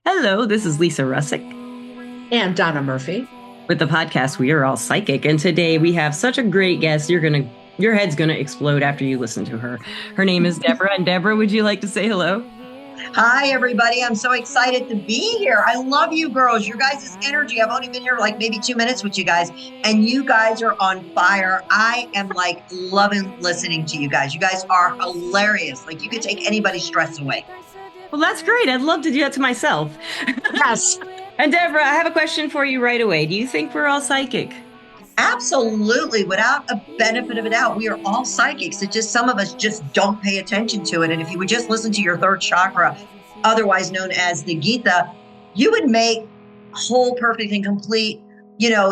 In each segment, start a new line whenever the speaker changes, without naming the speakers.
Hello, this is Lisa Rusczyk
And Donna Murphy.
with the podcast We Are All Psychic. And today we have such a great guest. Your head's gonna explode after you listen to her. Her name is Deborah. And Deborah, would you like to say hello?
Hi, everybody. I'm so excited to be here. I love you girls. Your guys' energy. I've only been here like maybe 2 minutes with you guys, and you guys are on fire. I am like loving listening to you guys. You guys are hilarious. Like you could take anybody's stress away.
Well, that's great. I'd love to do that to myself.
Yes.
And Deborah, I have a question for you right away. Do you think we're all psychic?
Absolutely. Without a benefit of a doubt, we are all psychics. It's just some of us just don't pay attention to it. And if you would just listen to your third chakra, otherwise known as the Gita, you would make whole, perfect, and complete,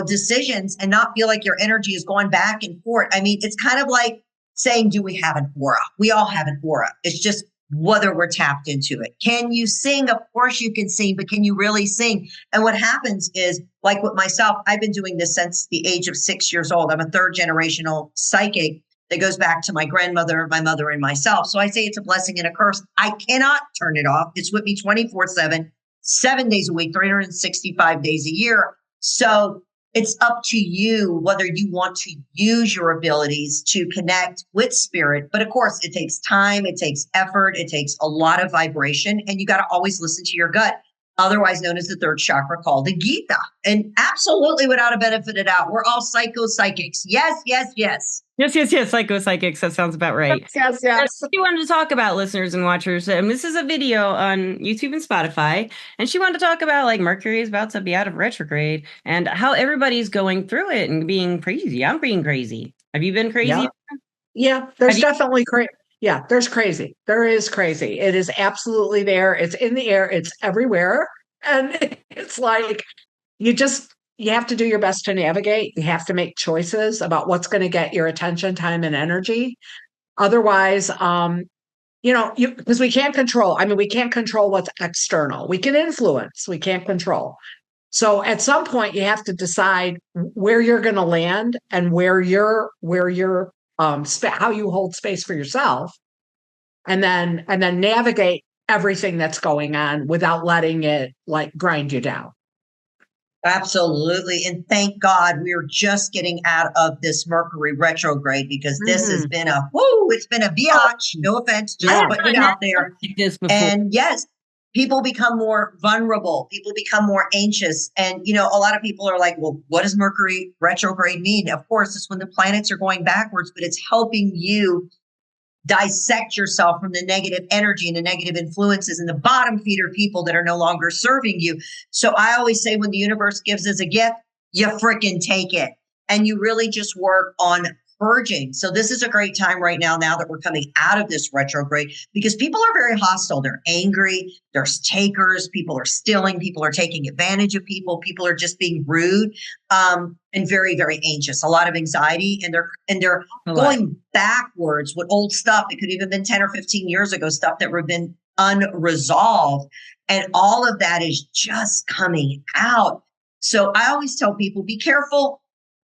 decisions and not feel like your energy is going back and forth. I mean, it's kind of like saying, do we have an aura? We all have an aura. It's just whether we're tapped into it. Can you sing? Of course you can sing, but can you really sing? And what happens is, like with myself, I've been doing this since the age of 6 years old. I'm a third generational psychic that goes back to my grandmother, my mother, and myself. So I say it's a blessing and a curse. I cannot turn it off. It's with me 24/7, 7 days a week, 365 days a year. So it's up to you whether you want to use your abilities to connect with spirit. But of course, it takes time, it takes effort, it takes a lot of vibration, and you got to always listen to your gut, otherwise known as the third chakra called the Gita. And absolutely without a benefit of doubt, we're all psychics. Yes, yes, yes.
Yes. Psychics. That sounds about right.
Yes.
She wanted to talk about listeners and watchers. And this is a video on YouTube and Spotify. And she wanted to talk about like Mercury is about to be out of retrograde and how everybody's going through it and being crazy. I'm being crazy. Have you been crazy?
Yeah, there's definitely crazy. Yeah, there's crazy. There is crazy. It is absolutely there. It's in the air. It's everywhere. And it's like you have to do your best to navigate. You have to make choices about what's going to get your attention, time, and energy. Otherwise, because we can't control. I mean, we can't control what's external. We can influence. We can't control. So at some point, you have to decide where you're going to land and how you hold space for yourself, and then navigate everything that's going on without letting it like grind you down.
Absolutely. And thank God we're just getting out of this Mercury retrograde, because this has been it's been a biatch. No offense, just putting it out there. And yes, people become more vulnerable. People become more anxious. And, a lot of people are like, well, what does Mercury retrograde mean? Of course, it's when the planets are going backwards, but it's helping you dissect yourself from the negative energy and the negative influences and the bottom feeder people that are no longer serving you. So I always say, when the universe gives us a gift, you freaking take it. And you really just work on purging. So this is a great time right now that we're coming out of this retrograde, because people are very hostile. They're angry. There's takers. People are stealing. People are taking advantage of people. People are just being rude, and very, very anxious. A lot of anxiety, and they're going backwards with old stuff. It could even been 10 or 15 years ago, stuff that have been unresolved. And all of that is just coming out. So I always tell people, be careful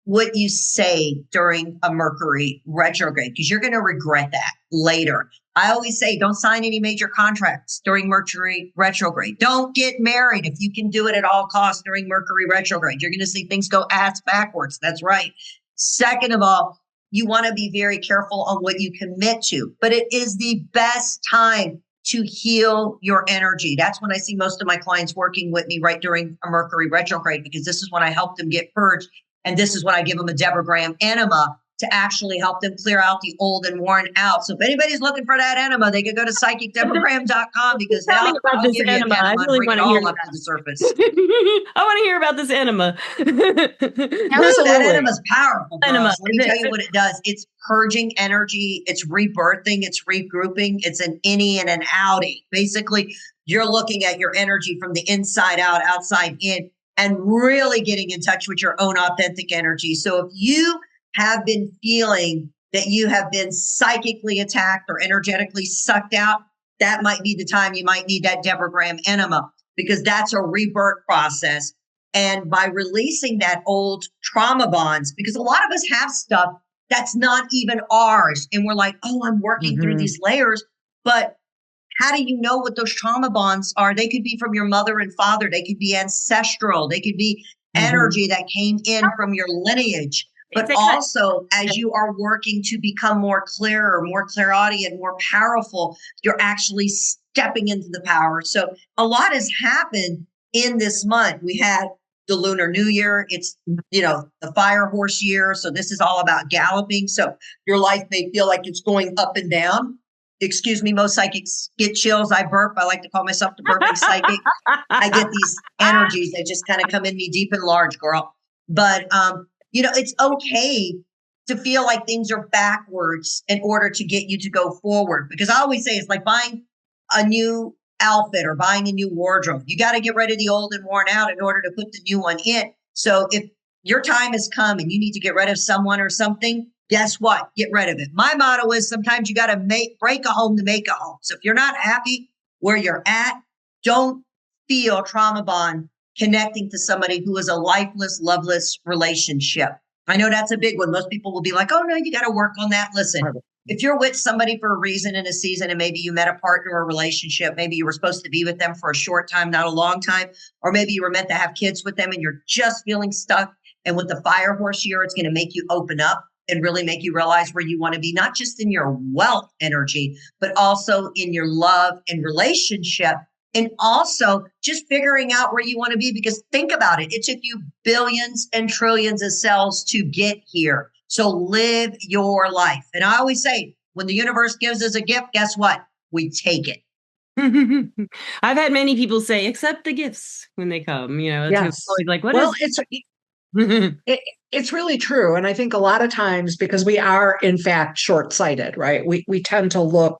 what you say during a Mercury retrograde, because you're going to regret that later. I always say, don't sign any major contracts during Mercury retrograde. Don't get married if you can do it at all costs during Mercury retrograde. You're going to see things go ass backwards. That's right. Second of all, you want to be very careful on what you commit to, but it is the best time to heal your energy. That's when I see most of my clients working with me right during a Mercury retrograde, because this is when I help them get purged. And this is when I give them a Deborah Graham enema to actually help them clear out the old and worn out. So if anybody's looking for that enema, they can go to psychicdeborahgraham.com, because
Tell
now
me about
I'll
this
give you
enema.
an
I
enema
really
and bring it
want to hear
all up
about
to the surface.
I want to hear about this enema.
That enema is powerful, girls.
Enema.
Let me tell you what it does. It's purging energy. It's rebirthing. It's regrouping. It's an innie and an outie. Basically, you're looking at your energy from the inside out, outside in, and really getting in touch with your own authentic energy. So if you have been feeling that you have been psychically attacked or energetically sucked out, that might be the time you might need that Deborah Graham enema, because that's a rebirth process. And by releasing that old trauma bonds, because a lot of us have stuff that's not even ours. And we're like, oh, I'm working through these layers. But how do you know what those trauma bonds are? They could be from your mother and father. They could be ancestral. They could be energy that came in from your lineage. But also, as you are working to become more clearer, more clairaudient, more powerful, you're actually stepping into the power. So a lot has happened in this month. We had the Lunar New Year. It's, the fire horse year. So this is all about galloping. So your life may feel like it's going up and down. Excuse me, most psychics get chills. I burp. I like to call myself the burping psychic. I get these energies that just kind of come in me deep and large, girl. But, it's okay to feel like things are backwards in order to get you to go forward. Because I always say it's like buying a new outfit or buying a new wardrobe. You got to get rid of the old and worn out in order to put the new one in. So if your time has come and you need to get rid of someone or something, guess what? Get rid of it. My motto is sometimes you got to break a home to make a home. So if you're not happy where you're at, don't feel trauma bond connecting to somebody who is a lifeless, loveless relationship. I know that's a big one. Most people will be like, oh no, you got to work on that. Listen, if you're with somebody for a reason in a season and maybe you met a partner or a relationship, maybe you were supposed to be with them for a short time, not a long time, or maybe you were meant to have kids with them and you're just feeling stuck. And with the fire horse year, it's going to make you open up and really make you realize where you want to be, not just in your wealth energy, but also in your love and relationship. And also just figuring out where you want to be, because think about it. It took you billions and trillions of cells to get here. So live your life. And I always say, when the universe gives us a gift, guess what? We take it.
I've had many people say, accept the gifts when they come. It's always like,
it's really true. And I think a lot of times, because we are in fact short-sighted, right? We tend to look,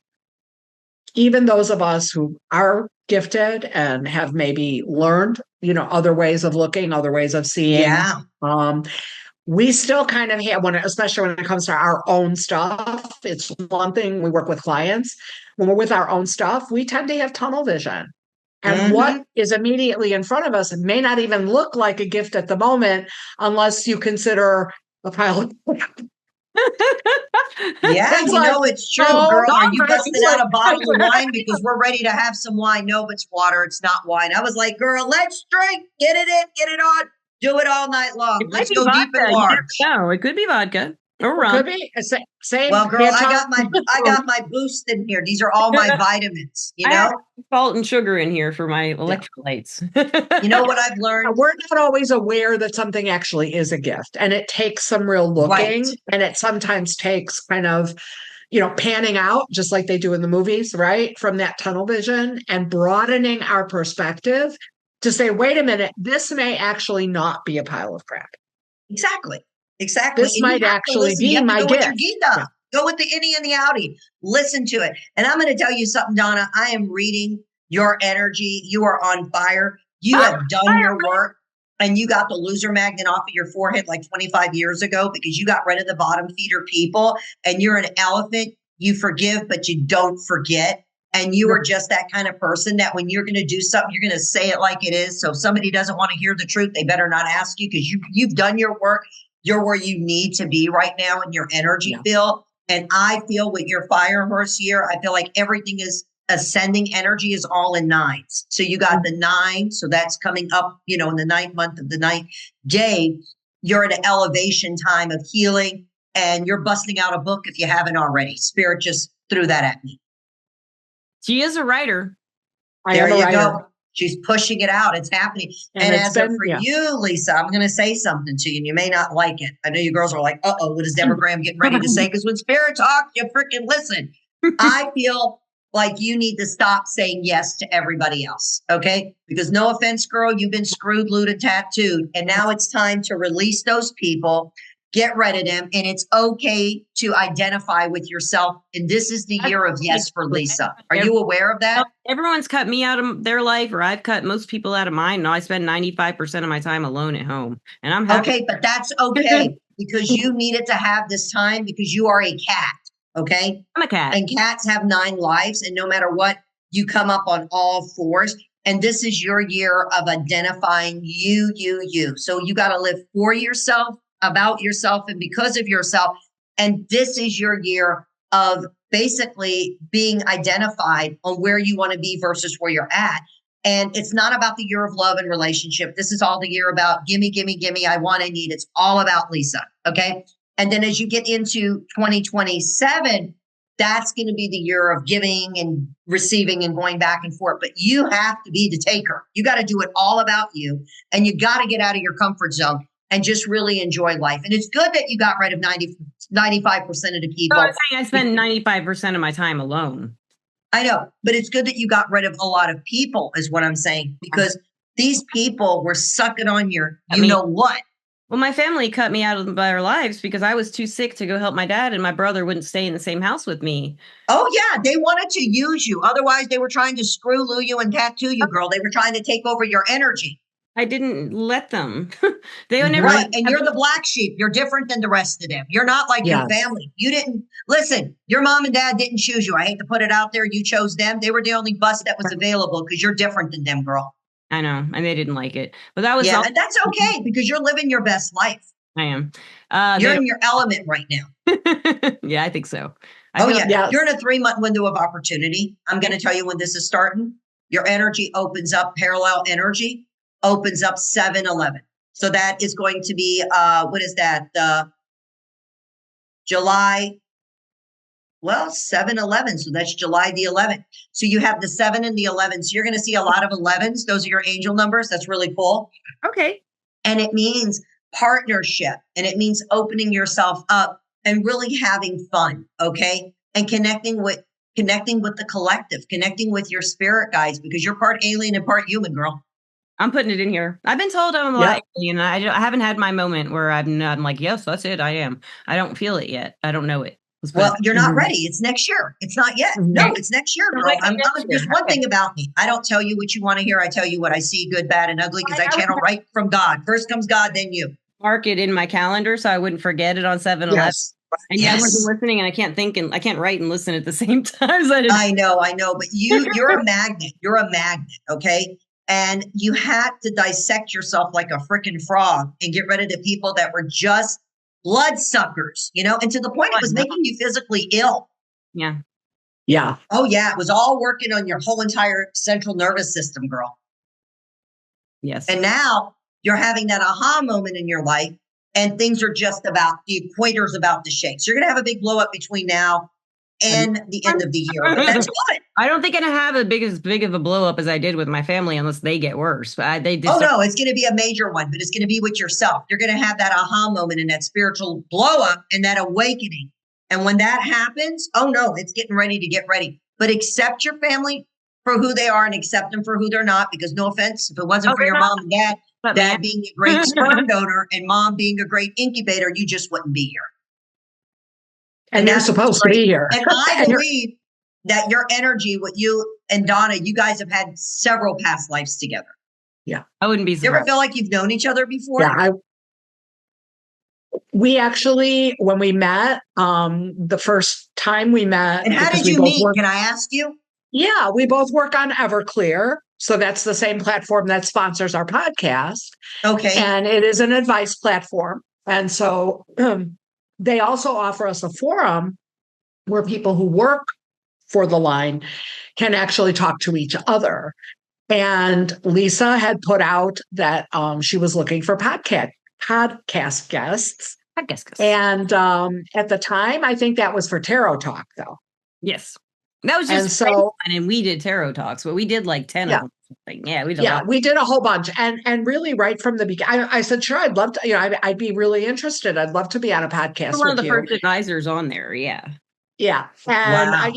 even those of us who are gifted and have maybe learned, other ways of looking, other ways of seeing.
Yeah.
We still kind of have especially when it comes to our own stuff. It's one thing we work with clients. When we're with our own stuff, we tend to have tunnel vision. And what is immediately in front of us may not even look like a gift at the moment, unless you consider a pile of
Yeah, it's true, girl. Are you busting out a bottle of wine because we're ready to have some wine? No, it's water. It's not wine. I was like, girl, let's drink. Get it in, get it on. Do it all night long. Let's go deep and large.
No, it could be vodka or rum.
Could be. Same.
Well, girl, I got my boost in here. These are all my vitamins.
I have salt and sugar in here for my electrolytes.
You know what I've learned?
We're not always aware that something actually is a gift, and it takes some real looking, and it sometimes takes kind of, panning out, just like they do in the movies, right? From that tunnel vision and broadening our perspective to say, wait a minute, this may actually not be a pile of crap.
Exactly.
This might actually be my gift.
With your Gita. Go with the innie and the outie. Listen to it. And I'm going to tell you something, Donna. I am reading your energy. You are on fire. You have done your work, and you got the loser magnet off of your forehead like 25 years ago because you got rid of the bottom feeder people, and you're an elephant. You forgive, but you don't forget. And you are just that kind of person that when you're going to do something, you're going to say it like it is. So if somebody doesn't want to hear the truth, they better not ask you, because you've done your work. You're where you need to be right now in your energy field. And I feel with your fire horse year, I feel like everything is ascending. Energy is all in nines. So you got the 9. So that's coming up, in the 9th month of the 9th day. You're at an elevation time of healing, and you're busting out a book if you haven't already. Spirit just threw that at me.
She is a writer.
There you go. She's pushing it out. It's happening. And as for you, Lisa, I'm going to say something to you, and you may not like it. I know you girls are like, what is Deborah Graham getting ready to say? Because when spirit talks, you freaking listen. I feel like you need to stop saying yes to everybody else, okay? Because no offense, girl, you've been screwed, looted, tattooed, and now it's time to release those people. Get rid of them. And it's okay to identify with yourself. And this is the year of yes for Lisa. Are you aware of that?
Everyone's cut me out of their life, or I've cut most people out of mine. No, I spend 95% of my time alone at home. And I'm happy.
Okay, but that's okay because you needed to have this time because you are a cat. Okay.
I'm a cat.
And cats have 9 lives. And no matter what, you come up on all 4s. And this is your year of identifying you. So you got to live for yourself, about yourself, and because of yourself. And this is your year of basically being identified on where you want to be versus where you're at. And it's not about the year of love and relationship. This is all the year about gimme, gimme, gimme. I want, I need. It's all about Lisa. Okay. And then as you get into 2027, that's going to be the year of giving and receiving and going back and forth. But you have to be the taker. You got to do it all about you. And you got to get out of your comfort zone and just really enjoy life. And it's good that you got rid of 95% of the people.
I'm saying I spend 95% of my time alone.
I know, but it's good that you got rid of a lot of people is what I'm saying, because these people were sucking on your, know what?
Well, my family cut me out of their lives because I was too sick to go help my dad, and my brother wouldn't stay in the same house with me.
Oh, yeah. They wanted to use you. Otherwise, they were trying to screw Lou you and tattoo you, girl. They were trying to take over your energy.
I didn't let them. They would never.
Right. And you're the black sheep. You're different than the rest of them. You're not like your family. You didn't listen. Your mom and dad didn't choose you. I hate to put it out there. You chose them. They were the only bus that was available because you're different than them, girl.
I know. And they didn't like it. But that was
and that's okay because you're living your best life.
I am.
You're in your element right now.
Yeah, I think so.
You're in a 3-month window of opportunity. I'm going to tell you when this is starting. Your energy opens up, parallel energy opens up 7-11. So that is going to be, what is that? July, 7-11. So that's July the 11th. So you have the 7 and the 11. So you're going to see a lot of 11s. Those are your angel numbers. That's really cool.
Okay.
And it means partnership, and it means opening yourself up and really having fun. Okay. And connecting with the collective, connecting with your spirit guides, because you're part alien and part human, girl.
I'm putting it in here. I've been told I'm a lot alien. I haven't had my moment where I'm like, yes, that's it. I am. I don't feel it yet. I don't know it.
Well, you're not ready. It's next year. It's not yet. No, it's next year, girl. There's one thing about me. I don't tell you what you want to hear. I tell you what I see, good, bad, and ugly, because I channel right from God. First comes God, then you.
Mark it in my calendar so I wouldn't forget it on 7-11.
Yes.
And I wasn't listening, and I can't think and I can't write and listen at the same time. So
I know, but you're a magnet. You're a magnet, okay? And you had to dissect yourself like a freaking frog and get rid of the people that were just bloodsuckers, and to the point it was making you physically ill.
Yeah.
Yeah.
Oh, yeah. It was all working on your whole entire central nervous system, girl.
Yes.
And now you're having that aha moment in your life, and things are just about, the equator's about to shake. So you're going to have a big blow up between now and the end of the year. But that's good.
I don't think I'm going to have as big of a blow up as I did with my family unless they get worse.
No, it's going to be a major one, but it's going to be with yourself. You're going to have that aha moment and that spiritual blow up and that awakening. And when that happens, it's getting ready to get ready. But accept your family for who they are and accept them for who they're not, because no offense, if it wasn't for your mom and dad being a great sperm donor and mom being a great incubator, you just wouldn't be here.
And they're supposed to be here.
And I believe that your energy, with you and Donna, you guys have had several past lives together.
Yeah.
I wouldn't be surprised.
You ever feel like you've known each other before?
Yeah. We actually, when we met, the first time we met.
And how did you meet? Can I ask you?
Yeah, we both work on Everclear. So that's the same platform that sponsors our podcast.
Okay.
And it is an advice platform. And so they also offer us a forum where people who work for the line can actually talk to each other. And Lisa had put out that she was looking for podcast guests. And at the time, I think that was for Tarot Talk, though.
Yes. That was just and we did Tarot Talks, but we did like 10 of them. Yeah,
we did a whole bunch. And really right from the beginning, I said, sure, I'd love to, I'd be really interested. I'd love to be on a podcast with you.
One of the first advisors on there, yeah.
Yeah. And I,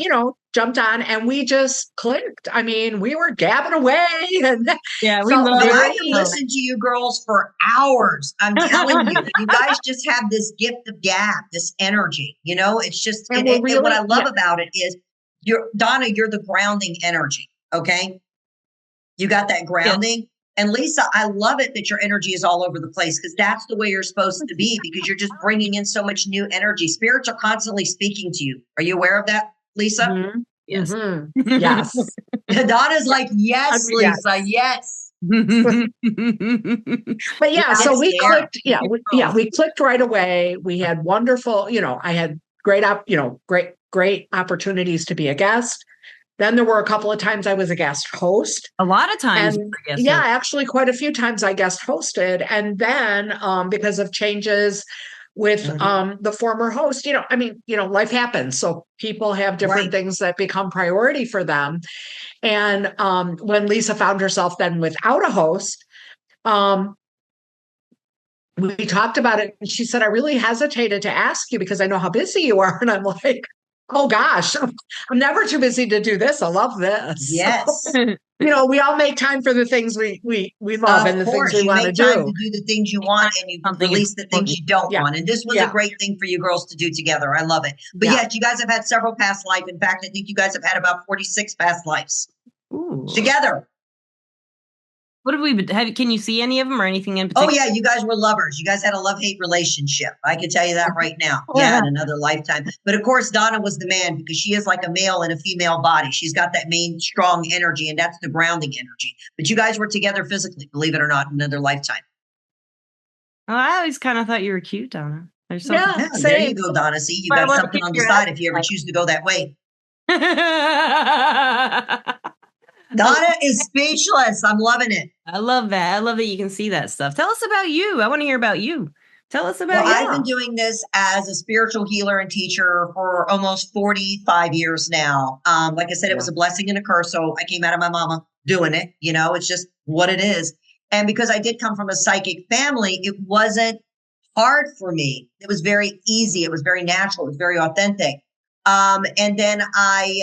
jumped on and we just clicked. I mean, we were gabbing away. And
yeah, we loved it.
I can listen to you girls for hours. I'm telling you, you guys just have this gift of gab, this energy, it's just, and what I love about it is Donna, you're the grounding energy. Okay. You got that grounding. Yeah. And Lisa, I love it that your energy is all over the place, because that's the way you're supposed to be, because you're just bringing in so much new energy. Spirits are constantly speaking to you. Are you aware of that, Lisa?
Mm-hmm. Yes.
Mm-hmm. Yes.
Donna's like, yes, Lisa, yes.
But yeah, so we clicked. Yeah, we clicked right away. We had wonderful, I had great great opportunities to be a guest. Then there were a couple of times I was a guest host.
A lot of times.
And yeah, actually quite a few times I guest hosted. And then because of changes with the former host, life happens. So people have different things that become priority for them. And when Lisa found herself then without a host, we talked about it. And she said, I really hesitated to ask you because I know how busy you are. And I'm like, oh gosh, I'm never too busy to do this. I love this.
Yes.
So, we all make time for the things we love and the things we want to do.
You make time to do the things you want and you release the things you don't want. And this was a great thing for you girls to do together. I love it. But yes, you guys have had several past lives. In fact, I think you guys have had about 46 past lives together.
What have we been? Can you see any of them or anything in particular?
Oh, yeah. You guys were lovers. You guys had a love-hate relationship. I can tell you that right now. Yeah, in another lifetime. But of course, Donna was the man because she is like a male in a female body. She's got that main strong energy, and that's the grounding energy. But you guys were together physically, believe it or not, in another lifetime.
Oh, I always kind of thought you were cute, Donna.
Yeah, there you go, Donna. See, you got something on the side if you ever choose to go that way. Donna is speechless. I'm loving it.
I love that. I love that you can see that stuff. Tell us about you. I want to hear about you. Tell us about you.
I've been doing this as a spiritual healer and teacher for almost 45 years now. Like I said, it was a blessing and a curse. So I came out of my mama doing it. It's just what it is. And because I did come from a psychic family, it wasn't hard for me. It was very easy. It was very natural. It was very authentic. And then I,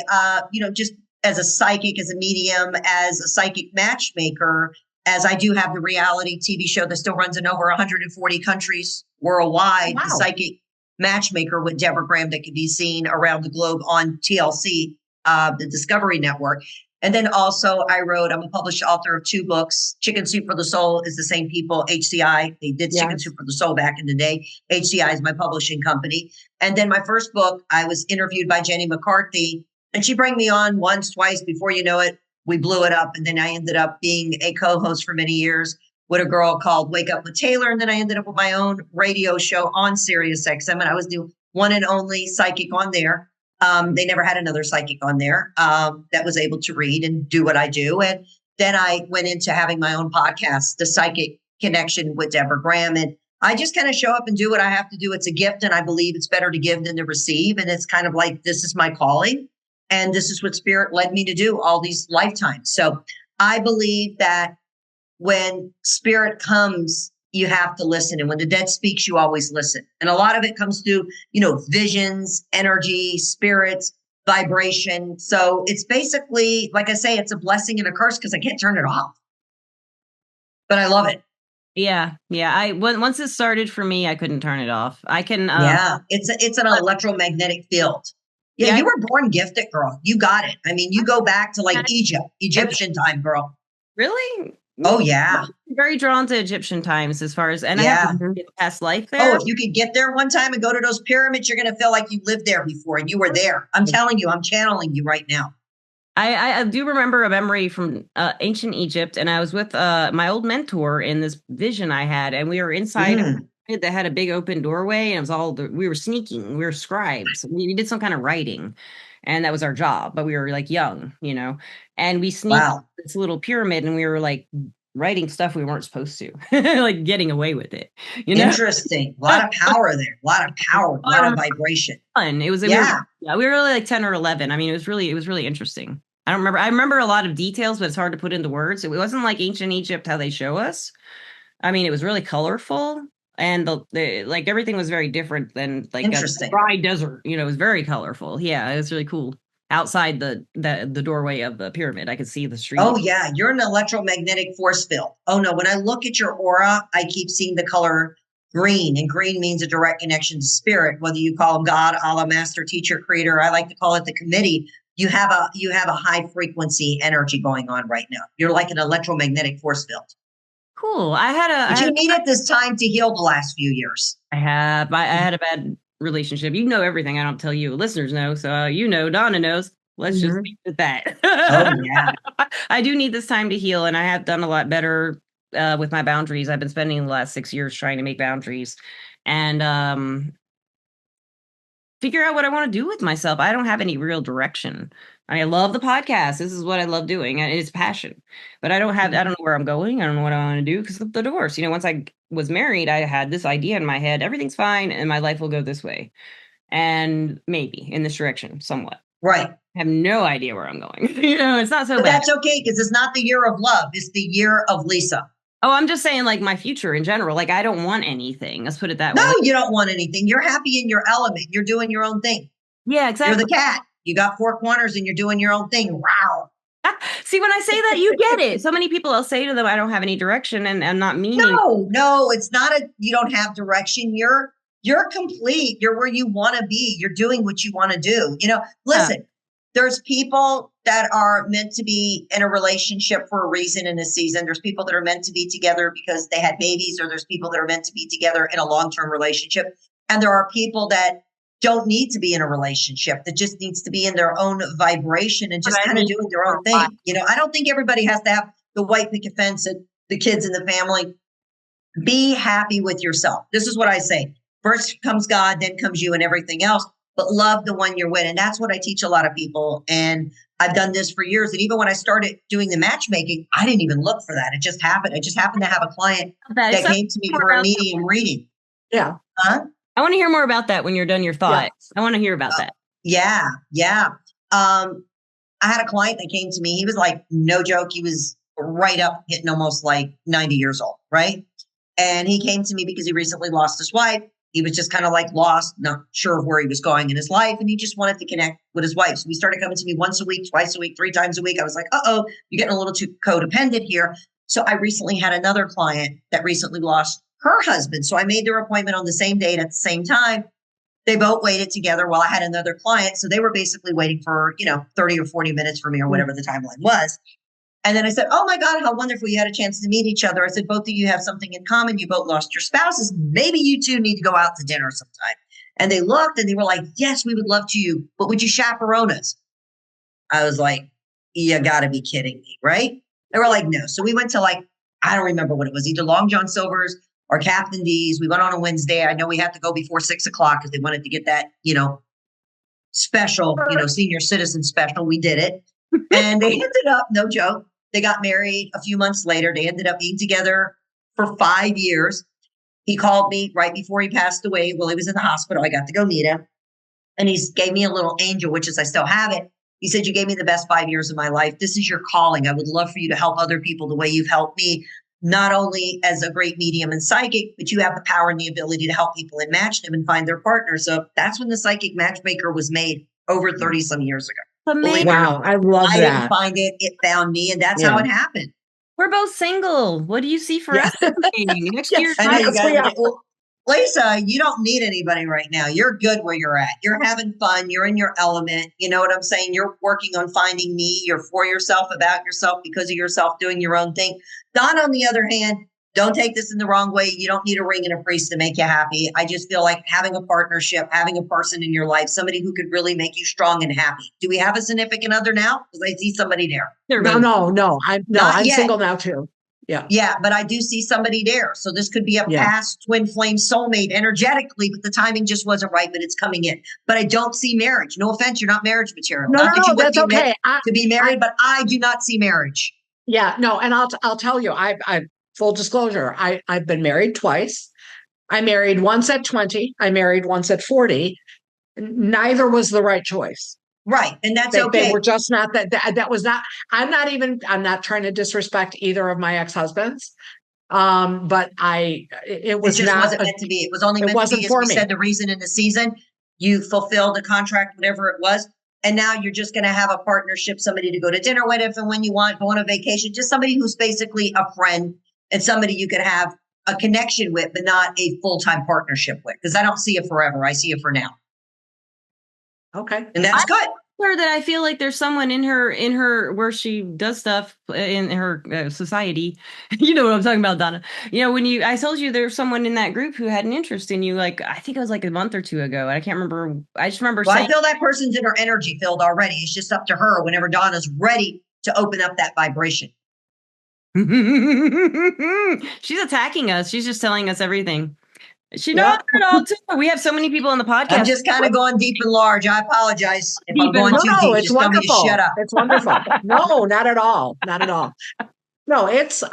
just as a psychic, as a medium, as a psychic matchmaker, as I do have the reality TV show that still runs in over 140 countries worldwide, the psychic matchmaker with Deborah Graham that can be seen around the globe on TLC, the Discovery Network. And then also I'm a published author of 2 books. Chicken Soup for the Soul is the same people, HCI. They did Chicken Soup for the Soul back in the day. HCI is my publishing company. And then my first book, I was interviewed by Jenny McCarthy. And she brought me on once, twice. Before you know it, we blew it up. And then I ended up being a co-host for many years with a girl called Wake Up with Taylor. And then I ended up with my own radio show on Sirius XM. And I was the one and only psychic on there. They never had another psychic on there that was able to read and do what I do. And then I went into having my own podcast, The Psychic Connection with Deborah Graham. And I just kind of show up and do what I have to do. It's a gift. And I believe it's better to give than to receive. And it's kind of like, this is my calling. And this is what spirit led me to do all these lifetimes. So I believe that when spirit comes, you have to listen. And when the dead speaks, you always listen. And a lot of it comes through, visions, energy, spirits, vibration. So it's basically, like I say, it's a blessing and a curse because I can't turn it off. But I love it.
Yeah. Once it started for me, I couldn't turn it off. I can.
It's an electromagnetic field. Yeah, you were born gifted, girl. You got it. I mean, you go back to like Egyptian time, girl.
Really?
Oh, yeah.
I'm very drawn to Egyptian times as far as, and I have to get past life there.
Oh, if you could get there one time and go to those pyramids, you're going to feel like you lived there before and you were there. I'm telling you, I'm channeling you right now.
I do remember a memory from ancient Egypt, and I was with my old mentor in this vision I had, and we were inside that had a big open doorway, and it was we were sneaking. We were scribes. We did some kind of writing, and that was our job. But we were like young, and we sneaked this little pyramid, and we were like writing stuff we weren't supposed to, like getting away with it.
Interesting. A lot of power there. A lot of power. A lot of vibration.
Fun. It was. We were really like 10 or 11. I mean, it was really interesting. I don't remember. I remember a lot of details, but it's hard to put into words. It wasn't like ancient Egypt how they show us. I mean, it was really colorful. And the like everything was very different than like a dry desert. It was very colorful. Yeah, it was really cool. Outside the doorway of the pyramid, I could see the street.
Oh yeah, you're an electromagnetic force field. Oh no, when I look at your aura, I keep seeing the color green, and green means a direct connection to spirit. Whether you call them God, Allah, Master, Teacher, Creator, I like to call it the committee. You have a high frequency energy going on right now. You're like an electromagnetic force field.
Cool.
But you needed this time to heal the last few years.
I had a bad relationship. You know everything I don't tell you. Listeners know. So Donna knows. Let's just leave it at that.
Oh, yeah.
I do need this time to heal, and I have done a lot better with my boundaries. I've been spending the last 6 years trying to make boundaries and figure out what I want to do with myself. I don't have any real direction. I love the podcast. This is what I love doing. And it's passion. But I don't know where I'm going. I don't know what I want to do because of the divorce. Once I was married, I had this idea in my head. Everything's fine and my life will go this way. And maybe in this direction somewhat.
Right.
I have no idea where I'm going. It's not so bad.
That's okay because it's not the year of love. It's the year of Lisa.
Oh, I'm just saying like my future in general. Like I don't want anything. Let's put it that way.
No, you don't want anything. You're happy in your element. You're doing your own thing.
Yeah, exactly.
You're the cat. You got four corners and you're doing your own thing. Wow.
See, when I say that, you get it. So many people, I'll say to them, I don't have any direction and I'm not meaning.
No, it's not you don't have direction. You're complete. You're where you want to be. You're doing what you want to do. Listen, there's people that are meant to be in a relationship for a reason in a season. There's people that are meant to be together because they had babies, or there's people that are meant to be together in a long-term relationship. And there are people that don't need to be in a relationship, that just needs to be in their own vibration and just kind of doing their own thing. I don't think everybody has to have the white picket fence and the kids and the family. Be happy with yourself. This is what I say. First comes God, then comes you and everything else, but love the one you're with. And that's what I teach a lot of people. And I've done this for years. And even when I started doing the matchmaking, I didn't even look for that. It just happened. I just happened to have a client that came to me for a medium reading.
Yeah.
Huh?
I want to hear more about that when you're done your thoughts. Yeah. I want to hear about that.
Yeah. I had a client that came to me. He was like, no joke. He was right up hitting almost like 90 years old. Right. And he came to me because he recently lost his wife. He was just kind of like lost, not sure of where he was going in his life. And he just wanted to connect with his wife. So he started coming to me once a week, twice a week, 3 times a week. I was like, you're getting a little too codependent here. So I recently had another client that recently lost her husband. So I made their appointment on the same date at the same time. They both waited together while I had another client. So they were basically waiting for, 30 or 40 minutes for me or whatever the timeline was. And then I said, oh my God, how wonderful you had a chance to meet each other. I said, both of you have something in common. You both lost your spouses. Maybe you two need to go out to dinner sometime. And they looked and they were like, yes, we would love to, but would you chaperone us? I was like, you gotta be kidding me, right? They were like, no. So we went to I don't remember what it was, either Long John Silver's or Captain D's. We went on a Wednesday. I know we had to go before 6 o'clock because they wanted to get that, special, senior citizen special. We did it. And they ended up, no joke, they got married a few months later. They ended up being together for 5 years. He called me right before he passed away. Well, he was in the hospital. I got to go meet him. And he gave me a little angel, which is I still have it. He said, you gave me the best 5 years of my life. This is your calling. I would love for you to help other people the way you've helped me, not only as a great medium and psychic, but you have the power and the ability to help people and match them and find their partner. So that's when the psychic matchmaker was made over 30 some years ago.
Wow, I love that.
I didn't find it. It found me, and that's how it happened.
We're both single. What do you see for us? Next year,
Lisa, you don't need anybody right now. You're good where you're at. You're having fun. You're in your element. You know what I'm saying? You're working on finding me. You're for yourself, about yourself, because of yourself, doing your own thing. Don, on the other hand, don't take this in the wrong way. You don't need a ring and a priest to make you happy. I just feel like having a partnership, having a person in your life, somebody who could really make you strong and happy. Do we have a significant other now? Because I see somebody there.
No. I'm single now too.
Yeah, but I do see somebody there. So this could be a past twin flame soulmate energetically, but the timing just wasn't right, but it's coming in. But I don't see marriage. No offense, you're not marriage material.
No, that's okay.
To be married, but I do not see marriage.
Yeah, no, and I'll tell you, I full disclosure, I've been married twice. I married once at 20. I married once at 40. Neither was the right choice.
Right. And that's okay.
They were just not that was not, I'm not trying to disrespect either of my ex-husbands. But it wasn't
meant to be. It was only meant to be, as we said, the reason in the season you fulfilled the contract, whatever it was. And now you're just going to have a partnership, somebody to go to dinner with if and when you want, go on a vacation, just somebody who's basically a friend and somebody you could have a connection with, but not a full-time partnership with. Because I don't see it forever. I see it for now.
Okay.
And that's good.
That I feel like there's someone in her where she does stuff in her society. You know what I'm talking about, Donna. I told you there's someone in that group who had an interest in you. Like, I think it was like a month or two ago. I can't remember. I just remember saying,
I feel that person's in her energy field already. It's just up to her whenever Donna's ready to open up that vibration.
She's attacking us. She's just telling us everything. She knows it all too. We have so many people on the podcast.
I'm just kind of going deep and large. I apologize if I'm going too deep.
It's
just
wonderful.
Tell me to shut up.
It's wonderful. No, not at all. Not at all. No, it's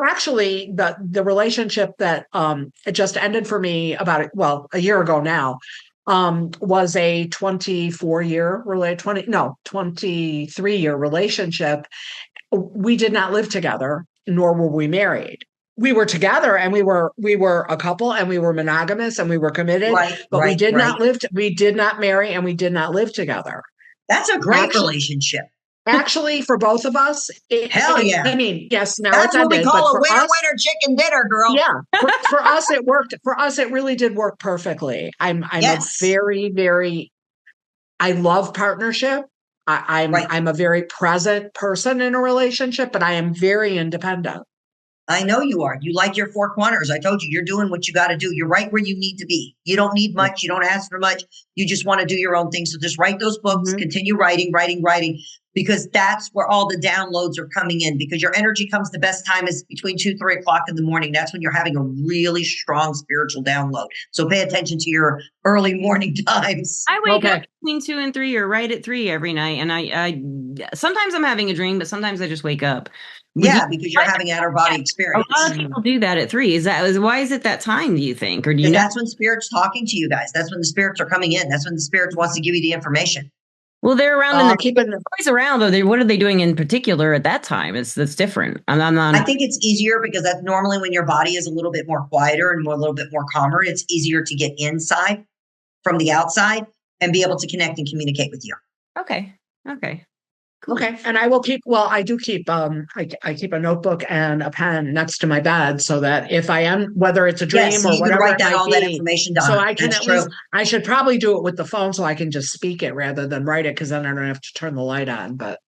actually the relationship that it just ended for me about a year ago now was a 23-year relationship. We did not live together, nor were we married. We were together and we were a couple and we were monogamous and we were committed, but we did not marry and we did not live together.
That's a great relationship.
Actually, for both of us,
hell yeah.
I mean, yes, now
that's
it's
what
ended,
we call a winner chicken dinner, girl.
Yeah, for us it worked. For us, it really did work perfectly. I'm a very, very. I love partnership. I'm a very present person in a relationship, but I am very independent.
I know you are. You like your four corners. I told you, you're doing what you got to do. You're right where you need to be. You don't need much. You don't ask for much. You just want to do your own thing. So just write those books, continue writing, because that's where all the downloads are coming in, because your energy comes the best time is between 2-3 o'clock in the morning. That's when you're having a really strong spiritual download. So pay attention to your early morning times.
I wake up between 2 and 3 or right at 3 every night. And I sometimes I'm having a dream, but sometimes I just wake up.
Because you're having outer body experience.
A lot of people do that at 3. Why is it that time, do you think? Or do you know?
That's when spirit's talking to you guys. That's when the spirits are coming in. That's when the spirit wants to give you the information.
Well, they're around and they're always around, though. What are they doing in particular at that time? That's different. I
think it's easier because that's normally when your body is a little bit more quieter and a little bit more calmer. It's easier to get inside from the outside and be able to connect and communicate with you.
Okay.
Cool. Okay. And I will keep, I do keep, I keep a notebook and a pen next to my bed so that if I am, whether it's a dream or whatever,
write down all that information down.
So I can I should probably do it with the phone so I can just speak it rather than write it, because then I don't have to turn the light on. But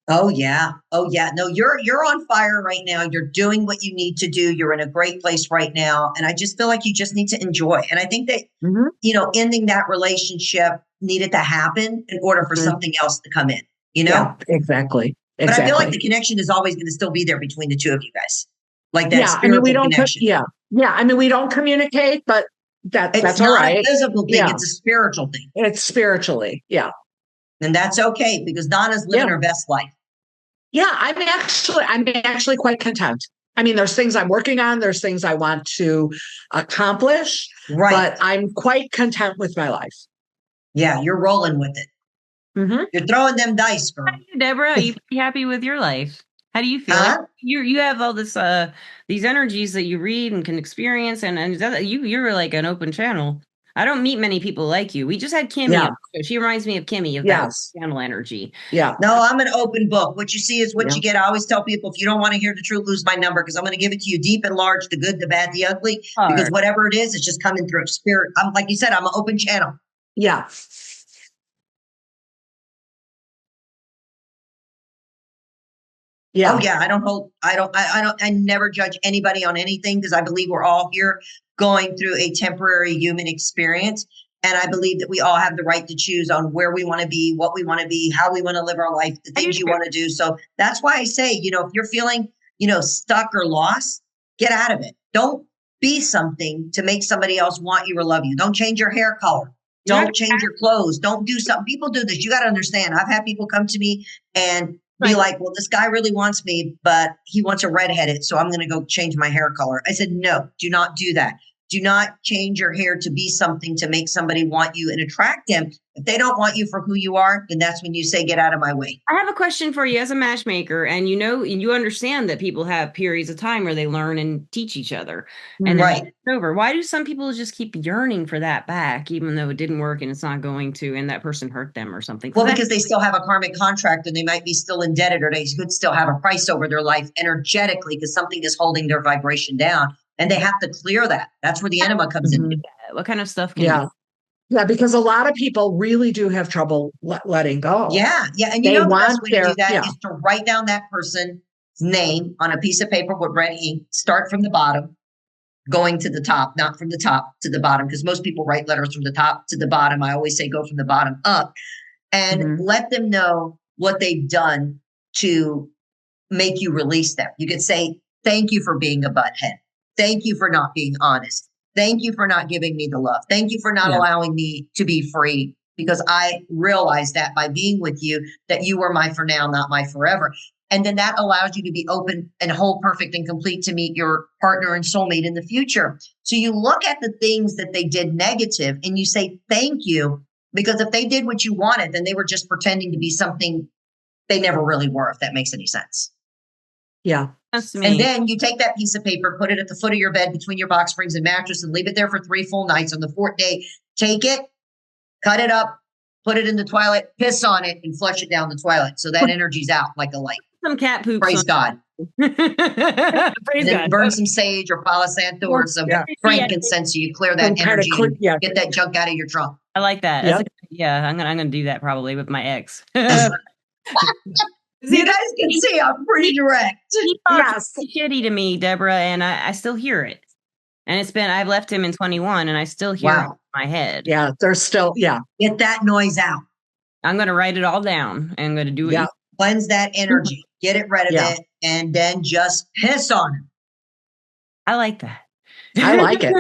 Oh yeah. No, you're on fire right now. You're doing what you need to do. You're in a great place right now. And I just feel like you just need to enjoy. And I think that, ending that relationship needed to happen in order for something else to come in.
Yeah, exactly.
But I feel like the connection is always going to still be there between the two of you guys. Like that spiritual connection.
I mean, we don't communicate, but that's all right.
It's not a physical thing. Yeah. It's a spiritual thing.
It's spiritually. Yeah.
And that's okay, because Donna's living her best life.
Yeah, I'm actually quite content. I mean, there's things I'm working on. There's things I want to accomplish. Right. But I'm quite content with my life. Yeah,
you're rolling with it. You're throwing them dice, girl.
Deborah, are you pretty happy with your life? How do you feel? You have all this these energies that you read and can experience, and you're like an open channel. I don't meet many people like you. We just had Kimmy. Up. She reminds me of Kimmy of that channel energy.
Yeah.
No, I'm an open book. What you see is what you get. I always tell people, if you don't want to hear the truth, lose my number, because I'm going to give it to you deep and large, the good, the bad, the ugly, because whatever it is, it's just coming through spirit. I'm like you said, I'm an open channel.
Yeah.
Yeah. Oh yeah. I never judge anybody on anything, because I believe we're all here going through a temporary human experience. And I believe that we all have the right to choose on where we want to be, what we want to be, how we want to live our life, the things you want to do. So that's why I say, if you're feeling, stuck or lost, get out of it. Don't be something to make somebody else want you or love you. Don't change your hair color. Don't change your clothes. Don't do something. People do this. You got to understand. I've had people come to me and be like, well, this guy really wants me, but he wants a redheaded, so I'm going to go change my hair color. I said, no, do not do that. Do not change your hair to be something to make somebody want you and attract them. If they don't want you for who you are, then that's when you say, get out of my way.
I have a question for you as a matchmaker. And you understand that people have periods of time where they learn and teach each other. And then it's over. Why do some people just keep yearning for that back, even though it didn't work and it's not going to, and that person hurt them or something?
Well, because they still have a karmic contract, and they might be still indebted, or they could still have a price over their life energetically, because something is holding their vibration down. And they have to clear that. That's where the enema comes in.
What kind of stuff can
Yeah, because a lot of people really do have trouble letting go.
Yeah. And the best way to do that is to write down that person's name on a piece of paper with red ink. Start from the bottom, going to the top, not from the top to the bottom, because most people write letters from the top to the bottom. I always say go from the bottom up, and let them know what they've done to make you release them. You could say, thank you for being a butthead. Thank you for not being honest. Thank you for not giving me the love. Thank you for not allowing me to be free, because I realized that by being with you, that you were my for now, not my forever. And then that allows you to be open and whole, perfect, and complete to meet your partner and soulmate in the future. So you look at the things that they did negative and you say, thank you, because if they did what you wanted, then they were just pretending to be something they never really were, if that makes any sense.
Yeah.
And then you take that piece of paper, put it at the foot of your bed between your box springs and mattress, and leave it there for 3 full nights. On the 4th day, take it, cut it up, put it in the toilet, piss on it, and flush it down the toilet. So that energy's out like a light.
Some cat poop.
Praise God.
Praise
and then
God.
Burn some sage or Palo Santo or some frankincense so you clear that energy and get that junk out of your trunk.
I like that. I'm gonna do that probably with my ex.
You guys can see I'm pretty direct.
He talks shitty to me, Deborah, and I still hear it. And I've left him in 21 and I still hear it in my head.
Yeah, there's still,
Get that noise out.
I'm going to write it all down. I'm going to do it.
Cleanse that energy. Get it rid of it. And then just piss on him.
I like that.
I like it.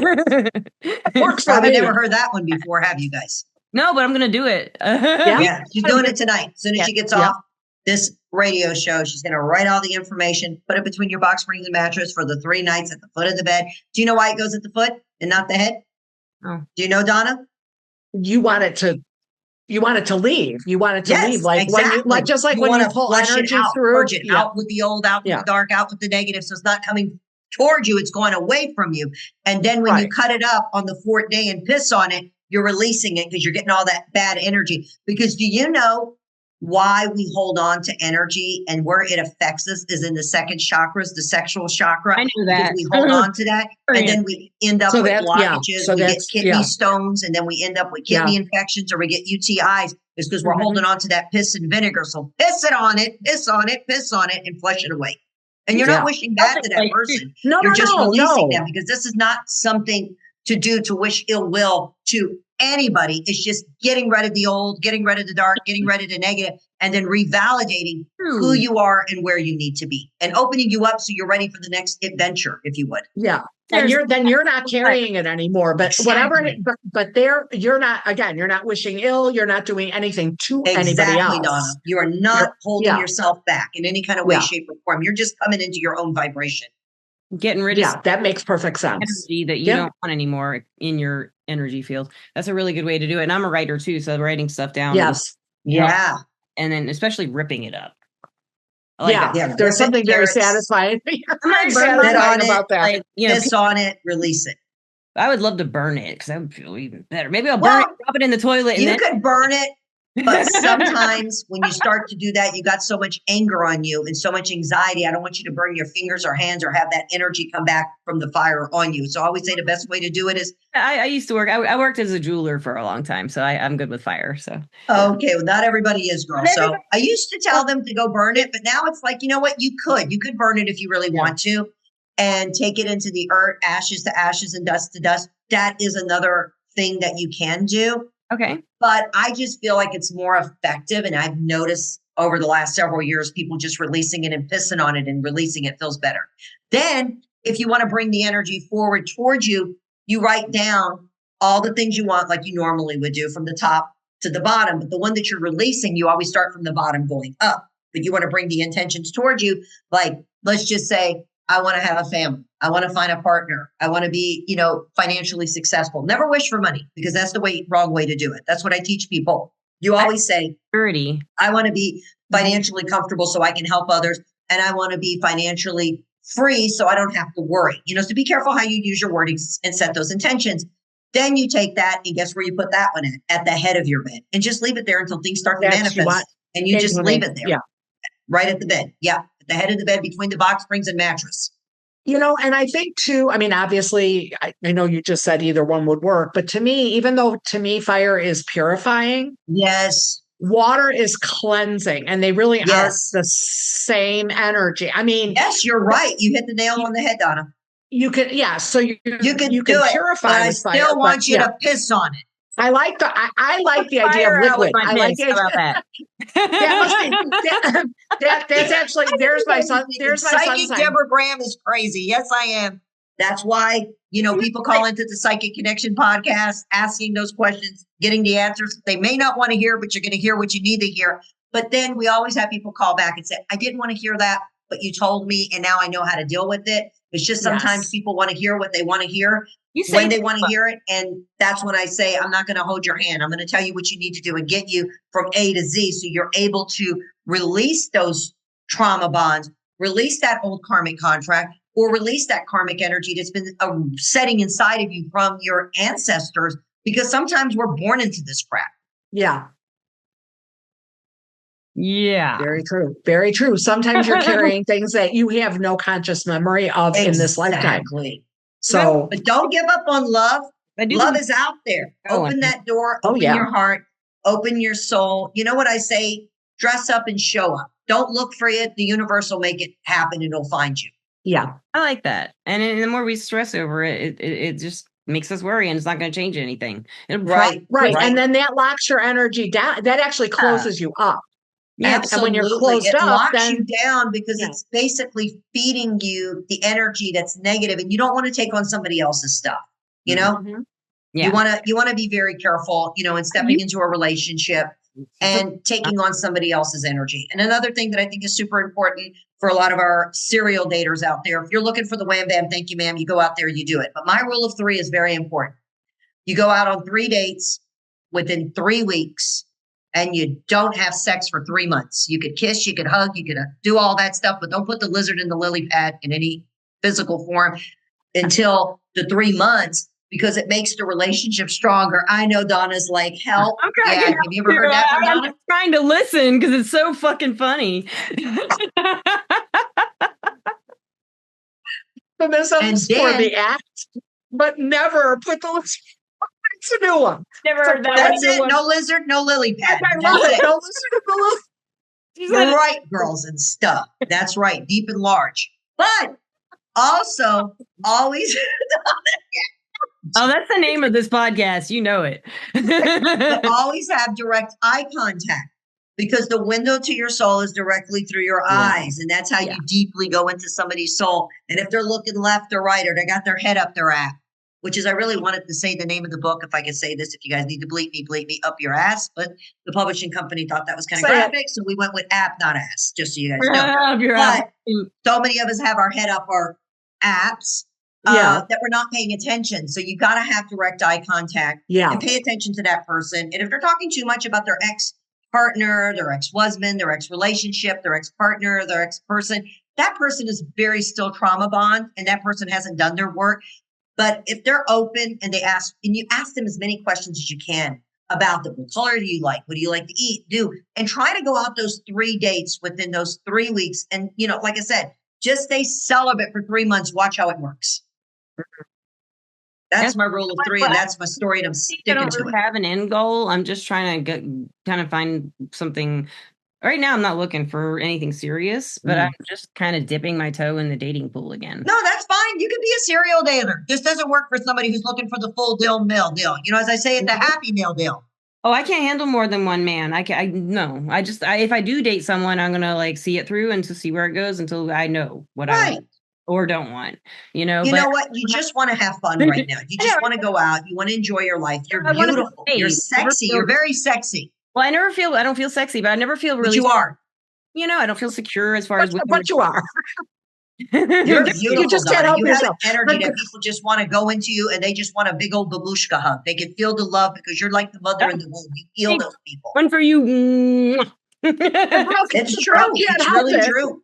Works for me. I've never heard that one before, have you guys?
No, but I'm going to do it.
She's doing it tonight. As soon as she gets off this radio show, she's going to write all the information, put it between your box springs and mattress for the 3 nights at the foot of the bed. Do you know why it goes at the foot and not the head?
Oh.
Do you know, Donna?
You want it to leave. You want it to leave. Like
exactly.
when you pull energy
out,
through.
Purge it out with the old, out with the dark, out with the negative. So it's not coming toward you. It's going away from you. And then when you cut it up on the 4th day and piss on it, you're releasing it because you're getting all that bad energy. Because do you know why we hold on to energy and where it affects us is in the 2nd chakras, the sexual chakra.
I knew that.
We hold on to that. And then we end up with blockages.
So
we get kidney stones, and then we end up with kidney infections, or we get UTIs. It's because we're holding on to that piss and vinegar. So piss on it, and flush it away. And you're not wishing bad to that person. You're just releasing them, because this is not something to do to wish ill will to anybody. It's just getting rid of the old, getting rid of the dark, getting rid of the negative, and then revalidating who you are and where you need to be, and opening you up so you're ready for the next adventure, if you would.
Yeah. And you're not carrying it anymore, but you're not wishing ill. You're not doing anything to anybody else.
Donna. You are not holding yourself back in any kind of way, shape, or form. You're just coming into your own vibration.
Getting rid of
that makes perfect sense.
Energy that you don't want anymore in your energy field. That's a really good way to do it. And I'm a writer too, so writing stuff down.
Yes.
And then especially ripping it up.
There's something very satisfying.
about that. Like, piss on it, release it.
I would love to burn it because I would feel even better. Maybe I'll burn it, drop it in the toilet.
You could burn it. But sometimes when you start to do that, you got so much anger on you and so much anxiety. I don't want you to burn your fingers or hands or have that energy come back from the fire on you. So I always say the best way to do it is.
I used to work. I worked as a jeweler for a long time, so I'm good with fire. So
okay, well, not everybody is, girl. So I used to tell them to go burn it, but now it's like, you know what? You could burn it if you really want to, and take it into the earth, ashes to ashes and dust to dust. That is another thing that you can do.
Okay.
But I just feel like it's more effective. And I've noticed over the last several years, people just releasing it and pissing on it and releasing it feels better. Then if you want to bring the energy forward towards you, you write down all the things you want, like you normally would do, from the top to the bottom. But the one that you're releasing, you always start from the bottom going up. But you want to bring the intentions towards you. Like, let's just say, I want to have a family. I want to find a partner. I want to be, financially successful. Never wish for money, because that's the wrong way to do it. That's what I teach people. You always say, I want to be financially comfortable so I can help others. And I want to be financially free so I don't have to worry. So be careful how you use your wordings and set those intentions. Then you take that and guess where you put that one at the head of your bed, and just leave it there until things start to manifest. And you just leave it there.
Yeah.
Right at the bed. Yeah. At the head of the bed between the box springs and mattress.
And I think too, obviously, I know you just said either one would work, but to me, even though to me, fire is purifying.
Yes.
Water is cleansing, and they really are the same energy.
Yes, you're right. You hit the nail on the head, Donna.
You could, so you can
do
purify.
But I still want you to piss on it.
I like the idea of liquid. I like the idea
about
that. That's actually, there's my son. There's my
Psychic
son.
Deborah Graham is crazy. Yes, I am. That's why, people call into the Psychic Connection podcast, asking those questions, getting the answers they may not want to hear, but you're going to hear what you need to hear. But then we always have people call back and say, I didn't want to hear that, but you told me, and now I know how to deal with it. It's just sometimes people want to hear what they want to hear when they want to hear it. And that's when I say, I'm not going to hold your hand. I'm going to tell you what you need to do and get you from A to Z. So you're able to release those trauma bonds, release that old karmic contract, or release that karmic energy that's been setting inside of you from your ancestors, because sometimes we're born into this crap.
Yeah.
Yeah.
Very true. Very true. Sometimes you're carrying things that you have no conscious memory of in this lifetime. So,
but don't give up on love. Love is out there. Open that door, open your heart, open your soul. You know what I say? Dress up and show up. Don't look for it. The universe will make it happen and it'll find you.
Yeah.
I like that. And the more we stress over it, it just makes us worry, and it's not going to change anything.
Right. And then that locks your energy down. That actually closes you up.
Yeah, absolutely.
And when you're closed up,
locks you down because it's basically feeding you the energy that's negative, and you don't want to take on somebody else's stuff. You know, you want to be very careful, in stepping into a relationship and taking on somebody else's energy. And another thing that I think is super important for a lot of our serial daters out there, if you're looking for the wham bam, thank you, ma'am, you go out there, you do it. But my rule of 3 is very important. You go out on 3 dates within 3 weeks, and you don't have sex for 3 months. You could kiss, you could hug, you could do all that stuff, but don't put the lizard in the lily pad in any physical form until the 3 months, because it makes the relationship stronger. I know Donna's like, help. Have you ever heard that from Donna?
I'm trying to listen because it's so fucking funny.
The missiles for the act, but never put the lizard. It's a new one.
Never heard that.
That's it. No lizard, no lily pad.
No lizard, no lizard.
You're right, girls and stuff. That's right. Deep and large. But also always
oh, that's the name of this podcast. You know it.
But always have direct eye contact, because the window to your soul is directly through your eyes. And that's how you deeply go into somebody's soul. And if they're looking left or right, or they got their head up their ass, which is, I really wanted to say the name of the book. If I could say this, if you guys need to bleep me up your ass. But the publishing company thought that was kind of graphic. So we went with app, not ass, just so you guys know. But so many of us have our head up our apps. That we're not paying attention. So you got to have direct eye contact and pay attention to that person. And if they're talking too much about their ex-partner, their ex-husband, their ex-relationship, their ex-partner, their ex-person, that person is very still trauma bond, and that person hasn't done their work. But if they're open and you ask them as many questions as you can about them, what color do you like? What do you like to eat? And try to go out those 3 dates within those 3 weeks. And, like I said, just stay celibate for 3 months. Watch how it works. That's my rule of 3, and that's my story, and I'm sticking to it. I don't
have an end goal. I'm just trying to kind of find something. Right now, I'm not looking for anything serious, but I'm just kind of dipping my toe in the dating pool again.
No, that's fine. You can be a serial dater. This doesn't work for somebody who's looking for the full deal, male deal. As I say, it's a happy male deal.
Oh, I can't handle more than one man. If I do date someone, I'm going to see it through and to see where it goes until I know what I want or don't want,
You know what? You just want to have fun right now. You just want to go out. You want to enjoy your life. You're beautiful. You're sexy. You're very sexy.
Well, I don't feel sexy, but I never feel really.
But you are.
I don't feel secure as far as.
But you are.
You're beautiful.
You just can't help yourself.
You have an energy that people just want to go into you, and they just want a big old babushka hug. They can feel the love because you're like the mother in the womb. You heal those people.
One for you.
It's true. It's really true.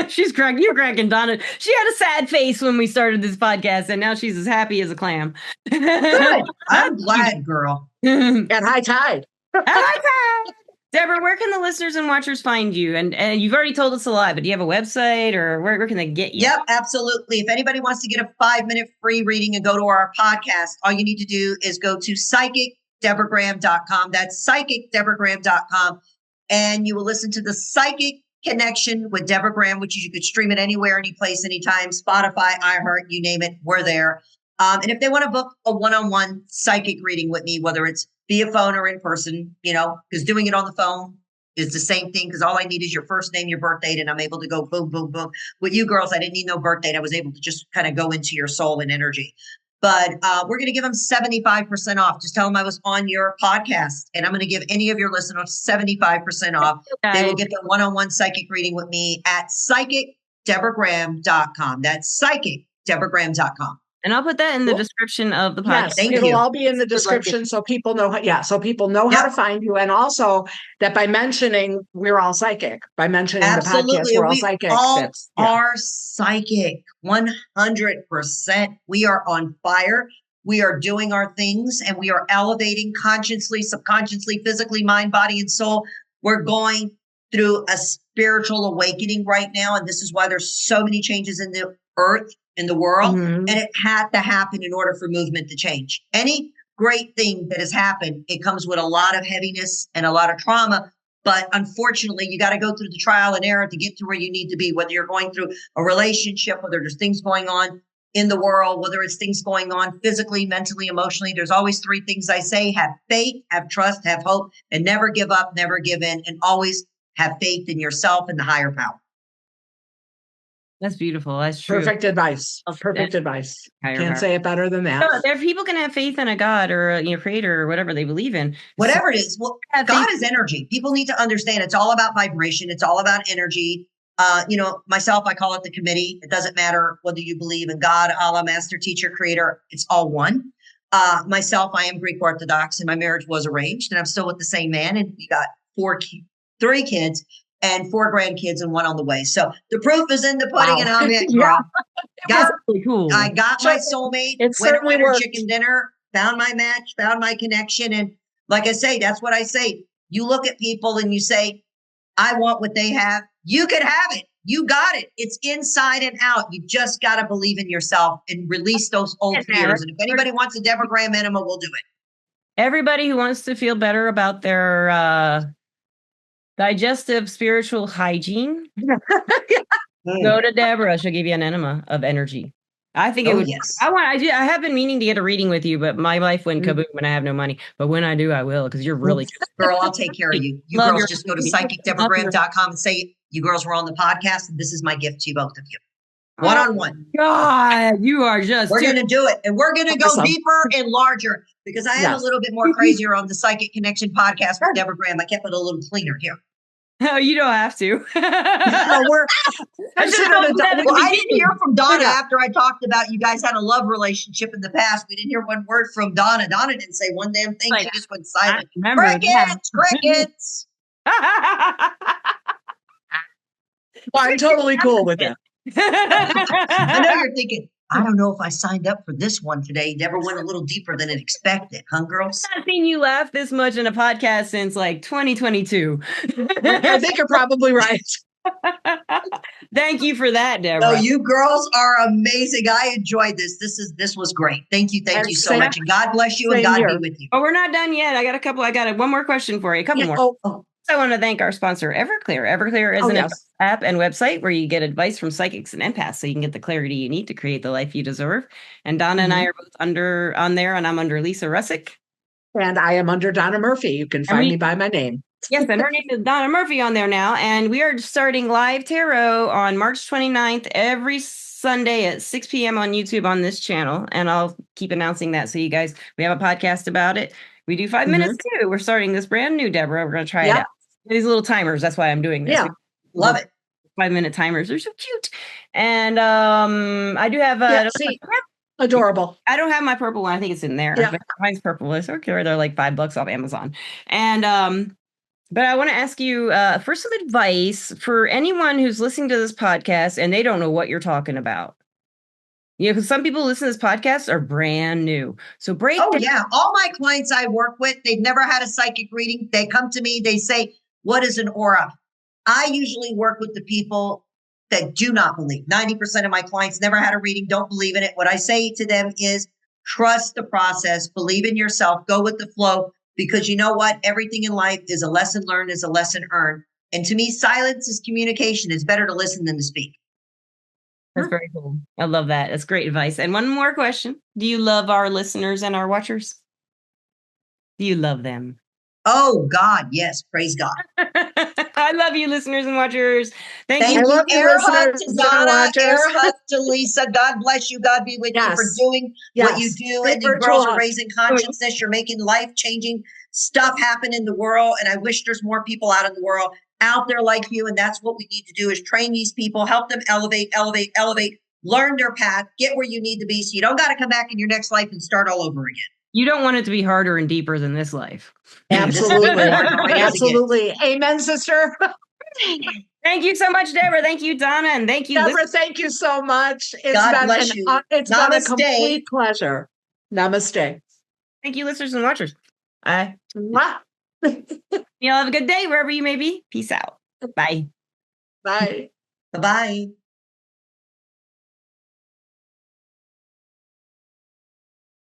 She's cracking. You're cracking, Donna. She had a sad face when we started this podcast, and now she's as happy as a clam.
Good. I'm glad, girl.
And high tide.
High tide. Deborah, where can the listeners and watchers find you? And you've already told us a lot, but do you have a website, or where can they get you?
Yep, absolutely. If anybody wants to get a 5-minute free reading and go to our podcast, all you need to do is go to psychicdeborahgraham.com. That's psychicdeborahgraham.com. And you will listen to the Psychic Connection with Deborah Graham, which you could stream it anywhere, any place, anytime, Spotify, iHeart, you name it, we're there. And if they want to book a one-on-one psychic reading with me, whether it's via phone or in person, because doing it on the phone is the same thing because all I need is your first name, your birth date, and I'm able to go boom, boom, boom. With you girls, I didn't need no birth date. I was able to just kind of go into your soul and energy. But we're going to give them 75% off. Just tell them I was on your podcast, and I'm going to give any of your listeners 75% off. They will get the one-on-one psychic reading with me at psychicdeborahgraham.com. That's psychicdeborahgraham.com.
And I'll put that in the description of the podcast.
Yes, it'll all be in the description so people know. So people know how to find you, and also that by mentioning we're all psychic, by mentioning the podcast, we're all psychic.
All are psychic, 100%. We are on fire. We are doing our things, and we are elevating consciously, subconsciously, physically, mind, body, and soul. We're going through a spiritual awakening right now, and this is why there's so many changes in the earth, in the world, and it had to happen in order for movement to change. Any great thing that has happened, it comes with a lot of heaviness and a lot of trauma. But unfortunately, you got to go through the trial and error to get to where you need to be, whether you're going through a relationship, whether there's things going on in the world, whether it's things going on physically, mentally, emotionally. There's always three things I say: have faith, have trust, have hope, and never give up, never give in, and always have faith in yourself and the higher power.
That's beautiful. That's true.
Perfect advice. Perfect advice. Can't say it better than that.
So there, people can have faith in a God or a creator or whatever they believe in.
Whatever it is. Well, God is energy. People need to understand it's all about vibration. It's all about energy. Myself, I call it the committee. It doesn't matter whether you believe in God, Allah, master, teacher, creator. It's all one. Myself, I am Greek Orthodox, and my marriage was arranged, and I'm still with the same man. And we got 3 kids. And 4 grandkids and 1 on the way. So the proof is in the pudding, and I'm it, girl.
Really cool.
I got my soulmate.
It certainly worked.
Chicken dinner, found my match, found my connection. And like I say, that's what I say. You look at people and you say, I want what they have. You could have it. You got it. It's inside and out. You just got to believe in yourself and release those old fears. And if anybody wants a Deborah Graham enema, we'll do it.
Everybody who wants to feel better about their digestive spiritual hygiene, go to Deborah. She'll give you an enema of energy. I think it would. Yes. I have been meaning to get a reading with you, but my life went kaboom and I have no money. But when I do, I will, because you're really good.
Girl, I'll take care of you. You girls just go to psychicdeborahgraham.com and say, you girls were on the podcast, and this is my gift to you, both of you. One-on-one.
God, you are just.
We're going to do it. And we're going to go deeper and larger, because I am a little bit more crazier on the Psychic Connection podcast with Deborah Graham. I kept it a little cleaner here.
No, you don't have to.
I didn't hear from Donna after I talked about you guys had a love relationship in the past. We didn't hear one word from Donna. Donna didn't say one damn thing. She just went silent. Crickets.
I'm totally cool with it.
I know you're thinking, I don't know if I signed up for this one today. Never went a little deeper than it expected, huh, girls?
I've not seen you laugh this much in a podcast since like 2022.
I think you're probably right.
Thank you for that, Deborah.
No, you girls are amazing. I enjoyed this. This was great. Thank you so much. And God bless you, and God be with you.
Oh, we're not done yet. I got one more question for you. A couple more. I want to thank our sponsor, Everclear. Everclear is an app and website where you get advice from psychics and empaths, so you can get the clarity you need to create the life you deserve. And Donna and I are both on there, and I'm under Lisa Rusczyk.
And I am under Dona Murphy. You can find me by my name.
Yes, and her name is Dona Murphy on there now. And we are starting live tarot on March 29th every Sunday at 6 p.m. on YouTube on this channel. And I'll keep announcing that. So you guys, we have a podcast about it. We do 5 minutes too. We're starting this brand new, Deborah. We're going to try it out. These little timers. That's why I'm doing this.
Yeah, love it.
5-minute timers. They're so cute. And I do have
adorable.
I don't have my purple one. I think it's in there. Yeah. Mine's purple. It's okay. They're like $5 off Amazon. And but I want to ask you for some advice for anyone who's listening to this podcast and they don't know what you're talking about. Because some people listen to this podcast are brand new. So
all my clients I work with, they've never had a psychic reading. They come to me, they say, what is an aura? I usually work with the people that do not believe. 90% of my clients never had a reading, don't believe in it. What I say to them is trust the process, believe in yourself, go with the flow, because you know what? Everything in life is a lesson learned, is a lesson earned. And to me, silence is communication. It's better to listen than to speak.
That's very cool. I love that. That's great advice. And one more question. Do you love our listeners and our watchers? Do you love them?
Oh, God. Yes. Praise God.
I love you, listeners and watchers. Thank you.
I love you,
Air hug
listeners
to
and
Donna. Air
watchers.
hug to Lisa. God bless you. God be with you for doing what you do.
Big
And you
virtual
girls are
hug.
raising consciousness. You're making life-changing stuff happen in the world. And I wish there's more people out in the world out there like you. And that's what we need to do, is train these people, help them elevate, learn their path, get where you need to be. So you don't got to come back in your next life and start all over again.
You don't want it to be harder and deeper than this life.
Absolutely. Absolutely. Amen, sister.
Thank you so much, Deborah. Thank you, Donna. And thank you,
Deborah, thank you so much.
God bless you.
It's been a complete pleasure. Namaste.
Thank you, listeners and watchers.
Mwah.
Y'all have a good day wherever you may be. Peace out. Bye.
Bye.
Bye-bye.